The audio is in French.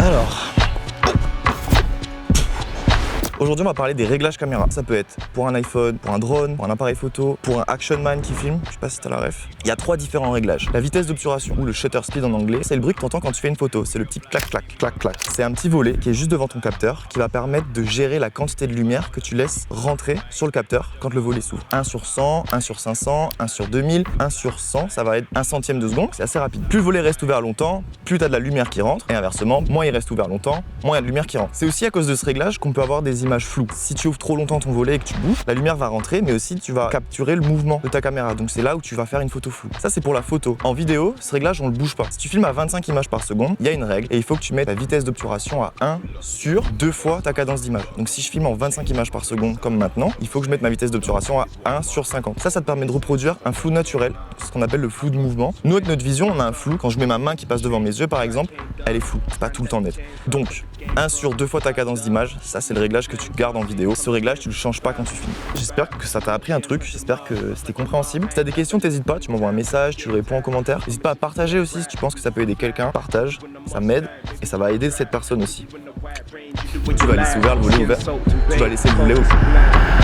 Alors, aujourd'hui, on va parler des réglages caméra. Ça peut être pour un iPhone, pour un drone, pour un appareil photo, pour un action man qui filme. Je sais pas si t'as la ref. Il y a 3 différents réglages. La vitesse d'obturation, ou le shutter speed en anglais, c'est le bruit que t'entends quand tu fais une photo. C'est le petit clac, clac, clac, clac. C'est un petit volet qui est juste devant ton capteur qui va permettre de gérer la quantité de lumière que tu laisses rentrer sur le capteur quand le volet s'ouvre. 1 sur 100, 1 sur 500, 1 sur 2000, 1 sur 100, ça va être 1 centième de seconde. C'est assez rapide. Plus le volet reste ouvert longtemps, plus t'as de la lumière qui rentre. Et inversement, moins il reste ouvert longtemps, moins il y a de lumière qui rentre. C'est aussi à cause de ce réglage qu'on peut avoir des images floues. Si tu ouvres trop longtemps ton volet et que tu bouges, la lumière va rentrer, mais aussi tu vas capturer le mouvement de ta caméra. Donc c'est là où tu vas faire une photo floue. Ça, c'est pour la photo. En vidéo, ce réglage, on le bouge pas. Si tu filmes à 25 images par seconde, il y a une règle et il faut que tu mettes la vitesse d'obturation à 1 sur 2 fois ta cadence d'image. Donc si je filme en 25 images par seconde comme maintenant, il faut que je mette ma vitesse d'obturation à 1 sur 50. Ça te permet de reproduire un flou naturel, ce qu'on appelle le flou de mouvement. Nous, avec notre vision, on a un flou. Quand je mets ma main qui passe devant mes yeux, par exemple, elle est floue. C'est pas tout le temps net. Donc 1 sur 2 fois ta cadence d'image, ça c'est le réglage que tu gardes en vidéo. Ce réglage, tu le changes pas quand tu filmes. J'espère que ça t'a appris un truc, j'espère que c'était compréhensible. Si t'as des questions, t'hésites pas, tu m'envoies un message, tu le réponds en commentaire. N'hésite pas à partager aussi si tu penses que ça peut aider quelqu'un. Partage, ça m'aide et ça va aider cette personne aussi. Tu vas laisser ouvert le volet ouvert, tu vas laisser le volet ouvert.